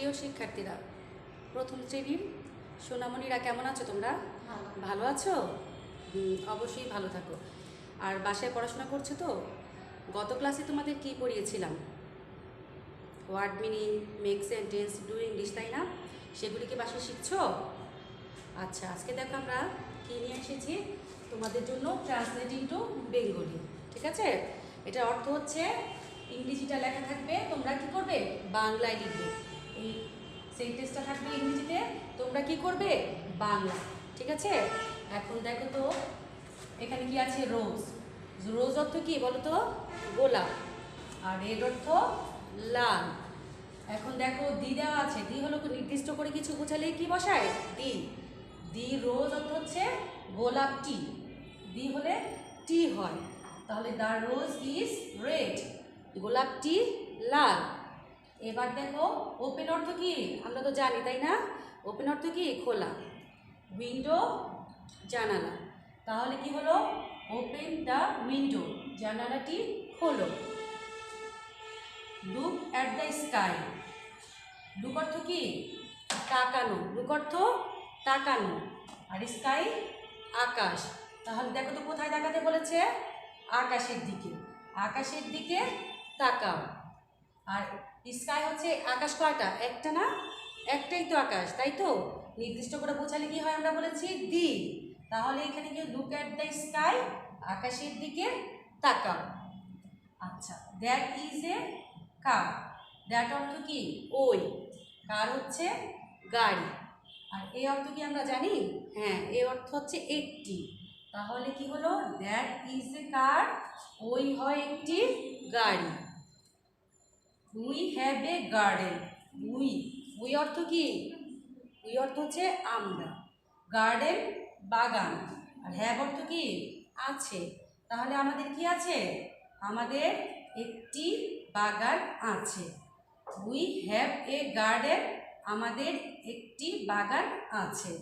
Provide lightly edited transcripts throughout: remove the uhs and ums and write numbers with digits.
প্রিয় শিক্ষার্থীরা, প্রথম শ্রেণীর সোনামণিরা কেমন আছো তোমরা? ভালো আছো? অবশ্যই ভালো থাকো। আর বাসায় পড়াশোনা করছো তো? গত ক্লাসে তোমাদের কি পড়িয়েছিলাম? Word meaning, make sentence, do English, তাই না? সেগুলি কি বাসায় শিখছো? আচ্ছা, আজকে দেখো আমরা কী নিয়ে এসেছি তোমাদের জন্য, ট্রান্সলেটিং টু বেঙ্গলি। ঠিক আছে? এটার অর্থ হচ্ছে ইংরেজিটা লেখা থাকবে, তোমরা কি করবে? বাংলায় লিখবে। এই সেন্টেন্সটা থাকবে ইংরেজিতে, তোমরা কি করবে? বাংলা। ঠিক আছে? এখন দেখো তো এখানে কি আছে? রোজ। রোজ অর্থ কি বলো তো? গোলাপ। আর রেড অর্থ লাল। এখন দেখো দি দেওয়া আছে, দি হলো নির্দিষ্ট করে কিছু বোঝালে কি বসায়? দি। দি রোজ অর্থ হচ্ছে গোলাপটি। দি হলে টি হয়, তাহলে দ্য রোজ ইজ রেড, গোলাপটি লাল। এবার দেখো ওপেন অর্থ কি? আমরা তো জানি, তাই না? ওপেন অর্থ কি? খোলা। উইন্ডো জানালা, তাহলে কি হলো? ওপেন দ্য উইন্ডো, জানালাটি খোলো। Look at the sky. Look অর্থ কি? তাকানো। লুক অর্থ তাকানো, আর স্কাই আকাশ। তাহলে দেখো তো কোথায় তাকাতে বলেছে? আকাশের দিকে। আকাশের দিকে তাকাও। আর স্কাই হচ্ছে আকাশ কয়টা? একটা না? একটাই তো আকাশ, তাই তো? নির্দিষ্ট করে বোঝালে কি হয়? আমরা বলেছি দি। তাহলে এখানে কি? লুক অ্যাট দ্য স্কাই, আকাশের দিকে তাকাও। আচ্ছা, that is a car. That অর্থ কি? ওই। কার হচ্ছে গাড়ি। আর এই অর্থ কি আমরা জানি? হ্যাঁ, এই অর্থ হচ্ছে একটি। তাহলে কি হলো? দ্যাট ইজ এ কার, ওই হয় একটি গাড়ি। We have a garden. We, we অর্থ কি? উই অর্থ হচ্ছে আমরা। গার্ডেন বাগান। আর হ্যাভ অর্থ কি? আছে। তাহলে আমাদের কি আছে? আমাদের একটি বাগান আছে। উই হ্যাভ এ গার্ডেন, আমাদের একটি বাগান আছে।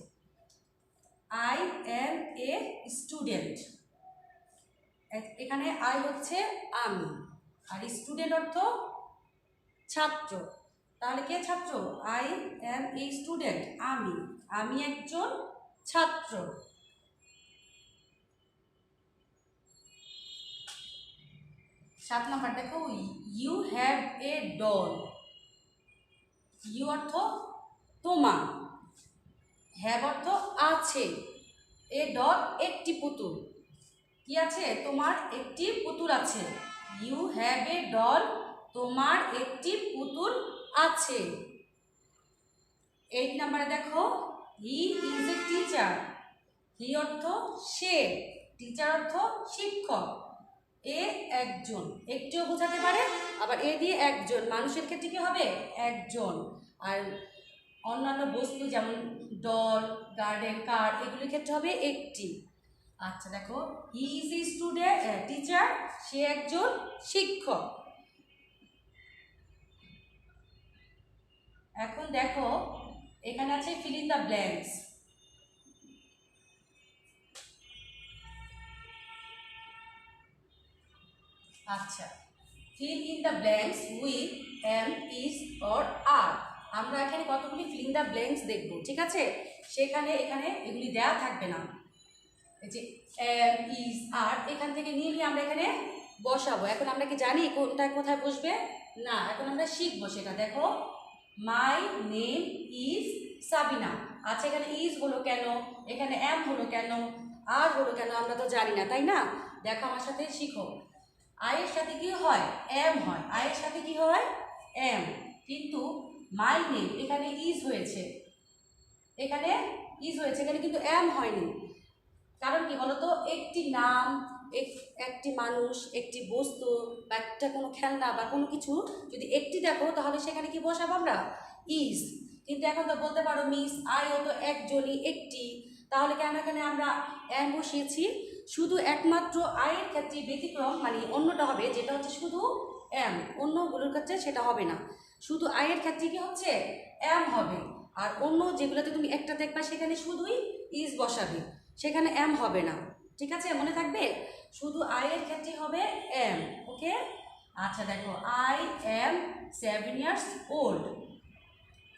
I am a student. এখানে আই হচ্ছে আমি, আর স্টুডেন্ট অর্থ ছাত্র। তাহলে কে ছাত্র? আই অ্যাম এ স্টুডেন্ট, আমি। আমি একজন ছাত্র। 7 নম্বর দেখো, you have a doll. You অর্থ তোমার, হ্যাভ অর্থ আছে, এ ডল একটি পুতুল। কি আছে? তোমার একটি পুতুল আছে। ইউ হ্যাভ এ ডল, তোমার একটি পুতুল আছে। 8 নম্বরে দেখো, হি ইজ এ টিচার। হি অর্থ সে, টিচার অর্থ শিক্ষক। এ একজন, একটিও বোঝাতে পারে, আবার এ দিয়ে একজন। মানুষের ক্ষেত্রে কি হবে? একজন। আর অন্যান্য বস্তু যেমন ডল, গার্ডেন, কার, এগুলির ক্ষেত্রে হবে একটি। আচ্ছা দেখো, he is a student, teacher, সে একজন শিক্ষক। এখন দেখো এখানে আছে ফিল ইন দ্য ব্ল্যাঙ্কস। আচ্ছা, fill in the blanks with am, is or are. আমরা এখানে কতগুলি ফিল ইন দ্য ব্ল্যাঙ্কস দেখব। ঠিক আছে? সেখানে এখানে এগুলি দেওয়া থাকবে না। এই যে এম, ইজ, আর, এখান থেকে নিয়ে নিয়ে আমরা এখানে বসাবো। এখন আমরা কি জানি কোনটা কোথায় বসবে? না, এখন আমরা শিখবো সেটা। দেখো, মাই নেম ইজ সাবিনা। আচ্ছা, এখানে ইজ হলো কেন? এখানে এম হলো কেন? আর হলো কেন? আমরা তো জানি না, তাই না? দেখো আমার সাথে শিখো। আয়ের সাথে কি হয়? এম হয়। আয়ের সাথে কি হয়? এম। কিন্তু মাই নেম, এখানে ইজ হয়েছে, এখানে ইজ হয়েছে, এখানে কিন্তু এম হয়নি। কারণ কি বলতো? একটি নাম, একটি মানুষ, একটি বস্তু, বা একটা কোনো খেলনা বা কোনো কিছু যদি একটি দেখো, তাহলে সেখানে কি বসাবো আমরা? ইজ। কিন্তু এখন তো বলতে পারো মিস আইও তো একজনই, একটি, তাহলে কেন এখানে আমরা এম বসিয়েছি? শুধু একমাত্র আয়ের ক্ষেত্রে ব্যতিক্রম, মানে অন্যটা হবে, যেটা হচ্ছে শুধু এম, অন্যগুলোর ক্ষেত্রে সেটা হবে না। শুধু আয়ের ক্ষেত্রে কি হচ্ছে? এম হবে। আর অন্য যেগুলোতে তুমি একটা দেখবা সেখানে শুধুই ইজ বসাবে, সেখানে এম হবে না। ঠিক আছে? মনে থাকবে, শুধু আয়ের ক্ষেত্রে হবে এম। ওকে? আচ্ছা দেখো, I am 7 years old।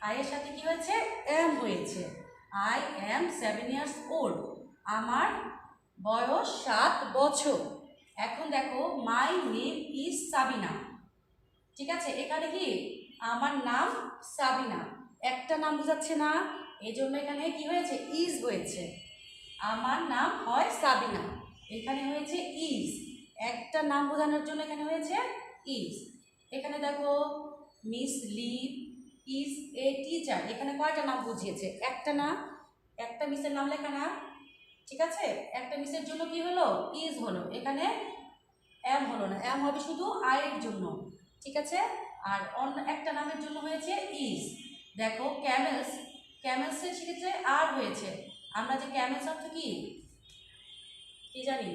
I এর সাথে কি হয়েছে, এম হয়েছে। আই এম 7 years old, আমার বয়স 7 বছর। এখন দেখো মাই নেম ইজ সাবিনা, ঠিক আছে, এখানে কি আমার নাম সাবিনা, একটা নাম বোঝাচ্ছে না, এই জন্য এখানে কি হয়েছে, ইজ হয়েছে। আমার নাম হয় সাবিনা, এখানে হয়েছে ইজ, একটা নাম বোঝানোর জন্য এখানে হয়েছে ইজ। এখানে দেখো miss Liv is a teacher, এখানে কয়টা নাম বুঝিয়েছে, একটা না, একটা মিসের নাম লেখা না, ঠিক আছে, একটা মিসের জন্য কি হলো, ইজ হলো, এখানে এম হলো না, এম হবে শুধু আয়ের জন্য, ঠিক আছে, আর অন্য একটা নামের জন্য হয়েছে ইজ। দেখো ক্যামেলস, ক্যামেলসের সেক্ষেত্রে আর হয়েছে, আমরা যে ক্যামেলস অর্থ কি জানি,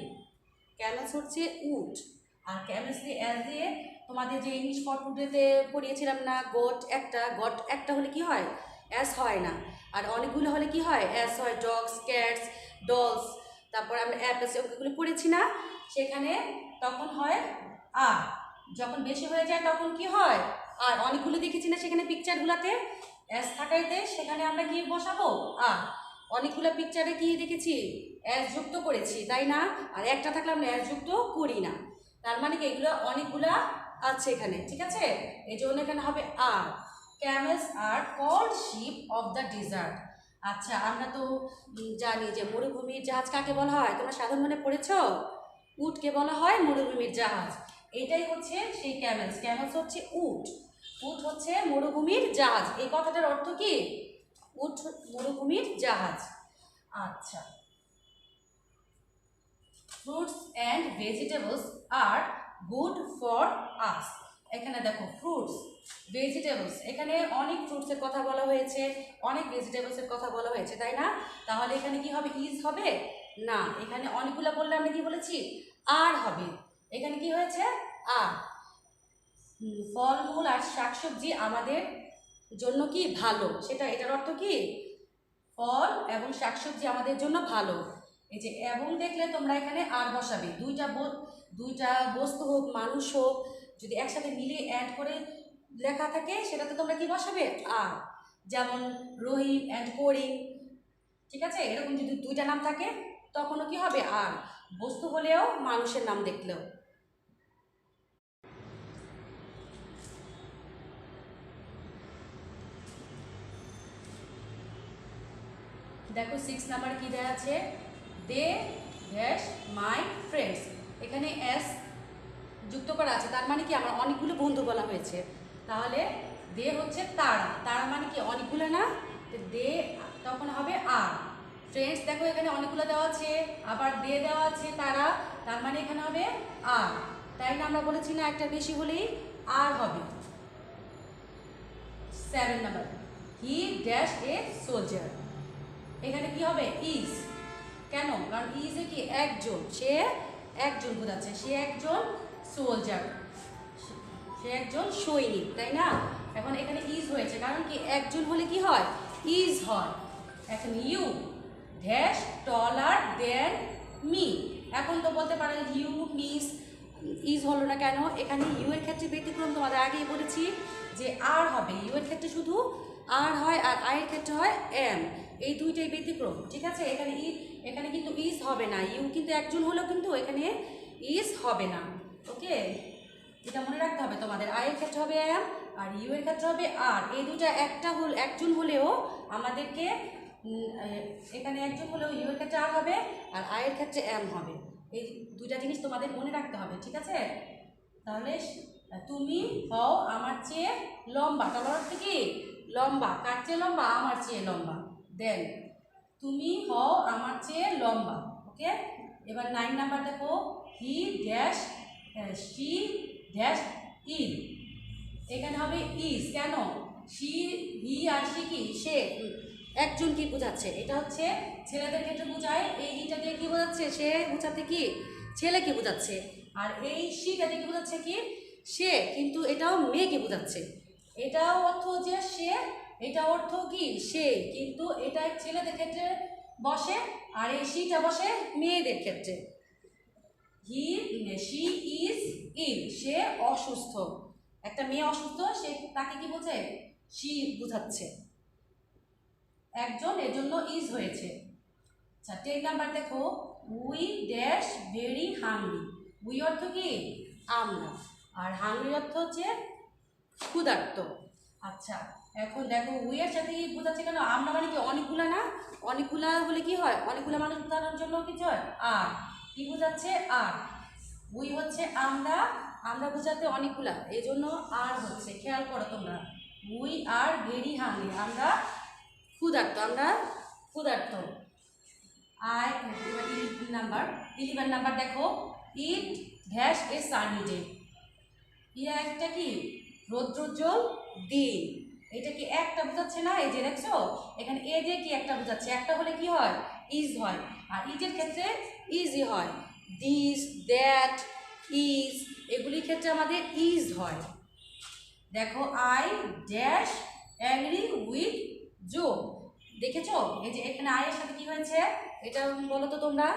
ক্যামেলস হচ্ছে উট, আর ক্যামেলস দিয়ে এস দিয়ে তোমাদের যে ইংলিশ ফর টুডেতে পড়িয়েছিলাম না, গট একটা হলে কি হয়, এস হয় না, আর অনেকগুলো হলে কি হয়, এস হয়, ডগস, ক্যাটস, ডলস, তারপর আমরা অ্যাপেলস ওগুলো পড়েছি না, সেখানে তখন হয় আর, যখন বেশি হয়ে যায় তখন কি হয়, আর অনেকগুলো দেখেছি না সেখানে পিকচারগুলোতে এস থাকাইতে, সেখানে আমরা কি বসাবো, আর অনেকগুলো পিকচারে কি দেখেছি, এস যুক্ত করেছি, তাই না, আর একটা থাকলে আমরা এস যুক্ত করি না, তার মানে কি এগুলো অনেকগুলা আছে এখানে, ঠিক আছে, এই জন্য এখানে হবে are. Camels are called ship of the desert. আচ্ছা, আমরা তো জানি যে মরুভূমির জাহাজ কাকে বলা হয়, তোমরা সাধারণ মনে পড়েছ, উটকে বলা হয় মরুভূমির জাহাজ, এইটাই হচ্ছে সেই ক্যামেলস, ক্যামেলস হচ্ছে উট, উট হচ্ছে মরুভূমির জাহাজ, এই কথাটার অর্থ কি, উট মরুভূমির জাহাজ। আচ্ছা, fruits and vegetables are good for us. এখানে দেখো ফ্রুটস, ভেজিটেবলস, এখানে অনেক ফ্রুটসের কথা বলা হয়েছে, অনেক ভেজিটেবলসের কথা বলা হয়েছে, তাই না, তাহলে এখানে কি হবে, ইজ হবে না, এখানে অনেকগুলো বললে আমরা কি বলেছি, আর হবে, এখানে কি হয়েছে, আর। ফলমূল আর শাকসবজি আমাদের জন্য কি ভালো, সেটা এটার অর্থ কি, ফল এবং শাকসবজি আমাদের জন্য ভালো, এই যে এবং দেখলে তোমরা এখানে আর বসাবে, দুইটা বস্তু হোক, মানুষ হোক, যদি একসাথে মিলিয়ে অ্যাড করে লেখা থাকে সেটাতে তোমরা কি বসাবে, আর, যেমন রহিম অ্যান্ড করিম, ঠিক আছে, এরকম যদি দুইটা নাম থাকে তখনও কি হবে, আর, বস্তু হলেও মানুষের নাম দেখলেও। দেখো 6 নাম্বার কি দেওয়া আছে, দে ড্যাশ মাই ফ্রেন্ডস, এখানে এস যুক্ত করা আছে, তার মানে কি আমার অনেকগুলো বন্ধু বলা হয়েছে, তাহলে দে হচ্ছে তারা, তারা মানে কি অনেকগুলো না, দে তখন হবে আর। ফ্রেন্ডস দেখো এখানে অনেকগুলো দেওয়া আছে, আবার দে দেওয়া আছে তারা, তার মানে এখানে হবে আর, তাই না, আমরা বলেছি না একটা বেশি হলেই আর হবে। 7 number, he dash a soldier, এখানে কি হবে, ইজ, কেন, কারণ ইজে কি একজন, সে একজন বোঝাচ্ছে, সে একজন সোলজার, সে একজন সৈনিক, তাই না, এখন এখানে ইজ হয়েছে, কারণ কি একজন হলে কি হয়, ইজ হয়। এখন you dash taller than me, এখন তো বলতে পারেন ইউ মিস, ইজ হলো না কেন, এখানে ইউ এর ক্ষেত্রে ব্যতিক্রম, তোমাদের আগেই বলেছি যে আর হবে, ইউ এর ক্ষেত্রে শুধু আর হয়, আর আই এর ক্ষেত্রে হয় এম, এই দুইটাই ব্যতিক্রম, ঠিক আছে, এখানে কিন্তু ইজ হবে না, ইউ কিন্তু একজন হলেও কিন্তু এখানে ইজ হবে না, ওকে, এটা মনে রাখতে হবে তোমাদের, আই এর ক্ষেত্রে হবে এম, আর ইউ এর ক্ষেত্রে হবে আর, এই দুইটা একজন হলেও আমাদেরকে এখানে একজন হলেও ইউ এর ক্ষেত্রে আর হবে, আর আই এর ক্ষেত্রে এম হবে, এই দুইটা জিনিস তোমাদের মনে রাখতে হবে, ঠিক আছে। তাহলে তুমি হও আমার চেয়ে লম্বা, তোমার অর্থ কি, লম্বা, কার চেয়ে লম্বা, আমার চেয়ে লম্বা, দেন তুমি হও আমার চেয়ে লম্বা, ওকে। এবার 9 নাম্বার দেখো, he dash she dash in, এখানে হবে ইজ, কেন, হি আর শি কি, সে একজন কি বোঝাচ্ছে, এটা হচ্ছে ছেলেদের ক্ষেত্রে বোঝায়, এই ইটা দিয়ে কি বোঝাচ্ছে, সে বোঝাতে কি ছেলেকে বোঝাচ্ছে, আর এই শিটা দিয়ে কি বোঝাচ্ছে কি, সে, কিন্তু এটাও মেয়েকে বোঝাচ্ছে, এটাও অর্থ যে সে, এটা অর্থ কি সে, কিন্তু এটা ছেলেদের ক্ষেত্রে বসে, আর এই শিটা বসে মেয়েদের ক্ষেত্রে। শি ইজ ইল, সে অসুস্থ, একটা মেয়ে অসুস্থ, সে তাকে কি বোঝে, শি বোঝাচ্ছে, একজন, এর জন্য ইজ হয়েছে। আচ্ছা 10 নাম্বার দেখো, we dash very hungry. We অর্থ কি? আমরা, আর হাংরি অর্থ হচ্ছে ক্ষুধার্ত। আচ্ছা এখন দেখো উই এর সাথে বোঝাচ্ছে কেন? আমরা মানে কি অনেকগুলা না? অনেকগুলা বলে কি হয়? অনেকগুলা মানুষ বোঝানোর জন্য কিছু হয় আর, কি বোঝাচ্ছে? আর। উই হচ্ছে আমরা, আমরা বোঝাতে অনেকগুলা, এই জন্য আর হচ্ছে। খেয়াল করো তোমরা, উই আর ভেরি হাংরি, আমরা ক্ষুধার্ত, আমরা ক্ষুধার্ত। আই 11 নাম্বার দেখো, it dash a sunny day. ইয়া একটা কি? রৌদ্রোজ্জ্বল দিন। এটা কি একটা বোঝাচ্ছে না? এই যে দেখছো এখানে এ দিয়ে কি একটা বোঝাচ্ছে, একটা হলে কি হয়? ইজ হয়। আর ইজের ক্ষেত্রে ইজি হয়, দিস, দ্যাট, ইজ, এগুলির ক্ষেত্রে আমাদের ইজ হয়। দেখো আই ড্যাশ অ্যাংরি উইথ জো। দেখেছো এই যে এখানে আয়ের সাথে কি হয়েছে? এটা বলো তো তোমরা।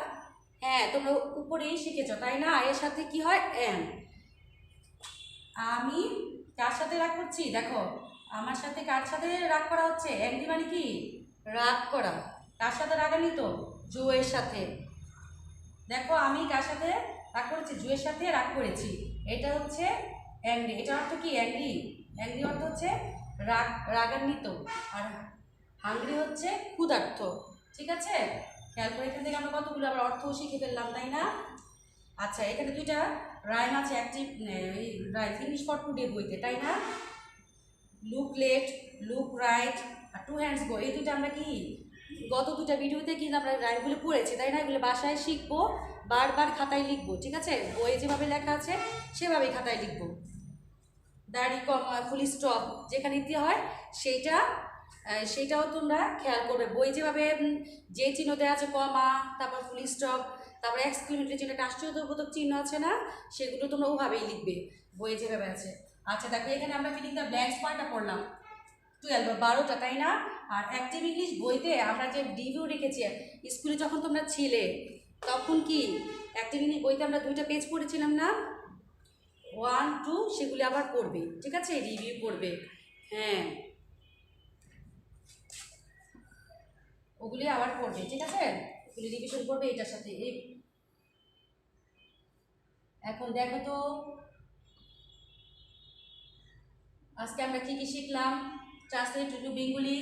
হ্যাঁ তোমরা উপরেই শিখেছো তাই না? আয়ের সাথে কি হয়? এম। আমি কার সাথে রাগ করছি? দেখো আমার সাথে কার সাথে রাগ করা হচ্ছে? অ্যাংরি মানে কি? রাগ করা। কার সাথে রাগান্বিত? জো এর সাথে। দেখো আমি কার সাথে রাগ করেছি? জো এর সাথে রাগ করেছি। এটা হচ্ছে অ্যাংরি। এটা অর্থ কি? অ্যাংরি, অ্যাংরি অর্থ হচ্ছে রাগান্বিত, আর হাংরি হচ্ছে ক্ষুধার্ত। ঠিক আছে, খেয়াল করে এখান থেকে আমরা কতগুলো আবার অর্থও শিখে ফেললাম তাই না? আচ্ছা এখানে দুইটা রাইম আছে active rhyme finish for today বইতে তাই না? লুক লেফট, লুক রাইট আর টু হ্যান্ডস গো, এই দুইটা আমরা কি গত দুটা ভিডিওতে কিন্তু আমরা রাইমগুলো পড়েছি তাই না? এগুলো বাসায় শিখবো, বারবার খাতায় লিখবো। ঠিক আছে, বইয়ে যেভাবে লেখা আছে সেভাবেই খাতায় লিখবো। দাড়ি কমা ফুল স্টপ যেখানে দিতে হয় সেইটা, সেইটাও তোমরা খেয়াল করবে। বই যেভাবে যে চিহ্ন দেওয়া আছে কমা, তারপর ফুল স্টপ, তারপর এক্সক্লেমেটরি চিহ্ন, একটা আশ্চর্যবোধক চিহ্ন আছে না, সেগুলো তোমরা ওভাবেই লিখবে বইয়ে যেভাবে আছে। আচ্ছা দেখো এখানে আমরা ফিলিং দ্য ব্ল্যাঙ্কস কয়টা পড়লাম? 12টা তাই না? আর অ্যাক্টিভ ইংলিশ বইতে আমরা যে রিভিউ রেখেছি স্কুলে যখন তোমরা ছিলে তখন কি অ্যাক্টিভ ইংলিশ বইতে আমরা 2টা পেজ পড়েছিলাম না? 1, 2 সেগুলি আবার পড়বে। ঠিক আছে, রিভিউ করবে। হ্যাঁ ওগুলি আবার পড়বে। ঠিক আছে, ওগুলি রিভিশন করবে এটার সাথে। এই এখন দেখো তো আজকে আমরা কি কি শিখলাম? Translate to Bengali.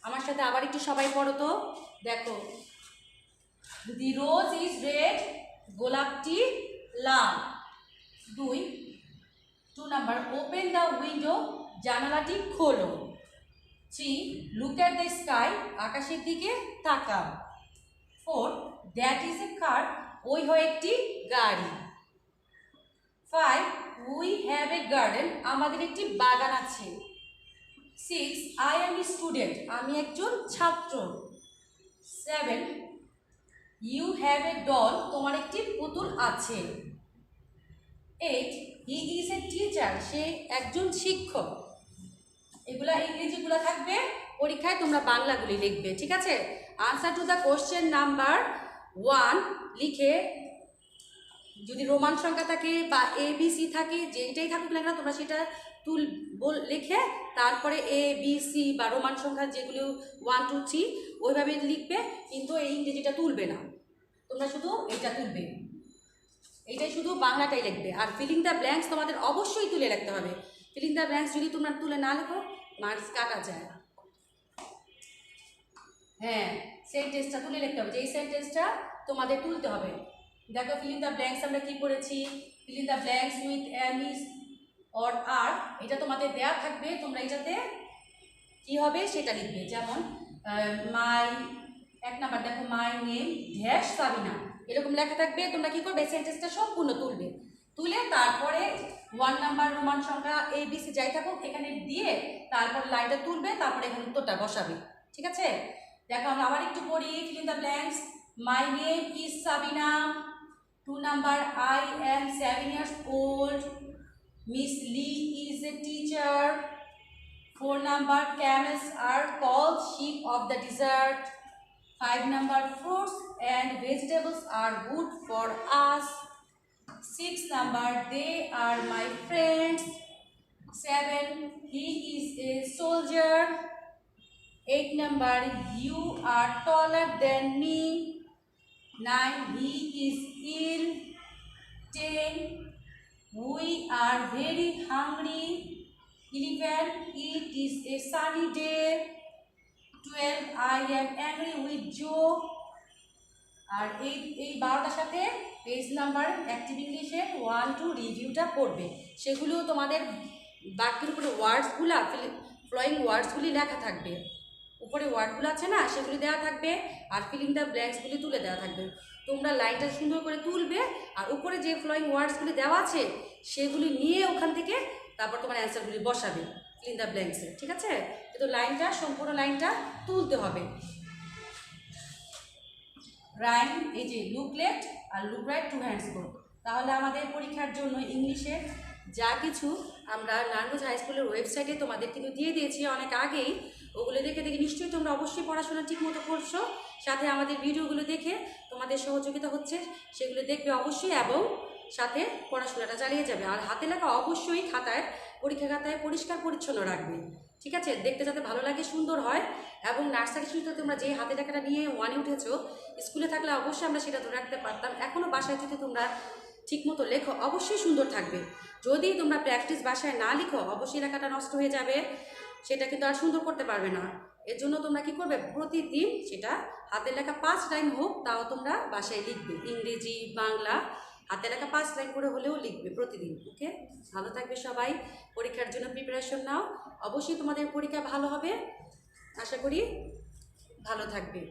আমার সাথে আবার একটু সবাই পড়ো তো। দেখো, দি রোজ ইজ রেড, গোলাপটি লাল। 2 নাম্বার, ওপেন দ্য উইন্ডো, জানালাটি খোলো। 3 লুক অ্যাট দ্য স্কাই, আকাশের দিকে তাকাও। 4 দ্যাট ইজ এ কার, ওই হয় একটি গাড়ি। 5 উই হ্যাভ এ গার্ডেন, আমাদের একটি বাগান আছে। 6 আই অ্যাম এ স্টুডেন্ট, আমি একজন ছাত্র। 7 ইউ হ্যাভ এ ডল, তোমার একটি পুতুল আছে। 8 হি ইজ এ টিচার, সে একজন শিক্ষক। এগুলা ইংরেজিগুলো থাকবে পরীক্ষায়, তোমরা বাংলাগুলি লিখবে। ঠিক আছে, answer to the question number 1 লিখে, যদি রোমান সংখ্যা থাকে বা ABC থাকে, যেটাই থাকুক না তোমরা সেটা লিখে তারপরে ABC বা রোমান সংখ্যা যেগুলো 1, 2, 3 ওইভাবে লিখবে, কিন্তু এই ইংরেজিটা তুলবে না, তোমরা শুধু এটা তুলবে। এইটাই শুধু বাংলাটাই লিখবে। আর ফিলিং দ্য ব্ল্যাঙ্কস তোমাদের অবশ্যই তুলে লিখতে হবে। ফিলিং দ্য ব্ল্যাঙ্কস যদি তোমরা তুলে না লেখো মার্কস কাটা যায়। হ্যাঁ সেন্টেন্সটা তুলে লিখতে হবে, যেই সেন্টেন্সটা তোমাদের তুলতে হবে। দেখো ফিলিং দ্য ব্ল্যাঙ্কস আমরা কি করেছি? Filling the blanks with am is or are, এটা তোমাদের দেয়া থাকবে, তোমরা এটাতে কি হবে সেটা লিখবে। যেমন মাই 1 নাম্বার দেখো, মাই নেম ড্যাশ সাবিনা, এরকম লেখা থাকবে। তোমরা কি করবে? সেন্টেন্সটা সম্পূর্ণ তুলবে, তুলে তারপরে 1 নাম্বার রোমান সংখ্যা ABC যাই থাকুক এখানে দিয়ে তারপর লাইনটা তুলবে, তারপরে এখানে উত্তরটা বসাবে। ঠিক আছে, দেখো আমরা আবার একটু পড়ি fill in the blanks. My name is Sabina. 2 number, I am 7 years old. Miss Lee is a teacher. 4 number, camels are called sheep of the desert. 5 number, fruits and vegetables are good for us. 6 number, they are my friends. 7 he is a soldier. 8 number, you are taller than me. 9, he is ill. 10, we are very hungry. 11, it is a sunny day. 12, I am angry with Joe. আর এই 12টার সাথে page number active ইংলিশে 1 2 রিভিউটা পড়বে, সেগুলো তোমাদের বাক্যের উপরে ওয়ার্ডসগুলো flowing ওয়ার্ডসগুলি লেখা থাকবে, উপরে ওয়ার্ডগুলো আছে না সেগুলি দেওয়া থাকবে, আর ফিলিং দ্য ব্ল্যাঙ্কসগুলি তুলে দেওয়া থাকবে। তোমরা লাইনটা সুন্দর করে তুলবে আর উপরে যে ফ্লোয়িং ওয়ার্ডসগুলি দেওয়া আছে সেগুলি নিয়ে ওখান থেকে তারপর তোমার অ্যান্সারগুলি বসাবে ফিলিং দ্য ব্ল্যাঙ্কসে, ঠিক আছে? কিন্তু লাইনটা সম্পূর্ণ লাইনটা তুলতে হবে। রাইম, এই যে লুক লেফট আর লুক রাইট, 2 হ্যান্ডস করো। তাহলে আমাদের পরীক্ষার জন্য ইংলিশে যা কিছু আমরা নারায়ণগঞ্জ হাই স্কুলের ওয়েবসাইটে তোমাদের কিন্তু দিয়ে দিয়েছি অনেক আগেই, ওগুলো দেখে দেখে নিশ্চয়ই তোমরা অবশ্যই পড়াশোনা ঠিকমতো করছো, সাথে আমাদের ভিডিওগুলো দেখে তোমাদের সহযোগিতা হচ্ছে সেগুলো দেখবে অবশ্যই, এবং সাথে পড়াশোনাটা চালিয়ে যাবে। আর হাতে লেখা অবশ্যই খাতায়, পরীক্ষা খাতায় পরিষ্কার পরিচ্ছন্ন রাখবে, ঠিক আছে? দেখতে যাতে ভালো লাগে, সুন্দর হয়। এবং নার্সারি শুরুতে তোমরা যে হাতে লেখাটা নিয়ে 1-এ উঠেছো, স্কুলে থাকলে অবশ্যই আমরা সেটা ধরে রাখতে পারতাম। এখনও বাসায় যদি তোমরা ঠিকমতো লেখো অবশ্যই সুন্দর থাকবে। যদি তোমরা প্র্যাকটিস বাসায় না লিখো অবশ্যই লেখাটা নষ্ট হয়ে যাবে, সেটা কিন্তু আর সুন্দর করতে পারবে না। এর জন্য তোমরা কি করবে, প্রতিদিন সেটা হাতের লেখা 5 লাইন হোক তাও তোমরা বাসায় লিখবে, ইংরেজি বাংলা হাতে লেখা 5 লাইন করে হলেও লিখবে প্রতিদিন। ওকে, ভালো থাকবে সবাই, পরীক্ষার জন্য প্রিপারেশন নাও, অবশ্যই তোমাদের পরীক্ষা ভালো হবে, আশা করি ভালো থাকবে।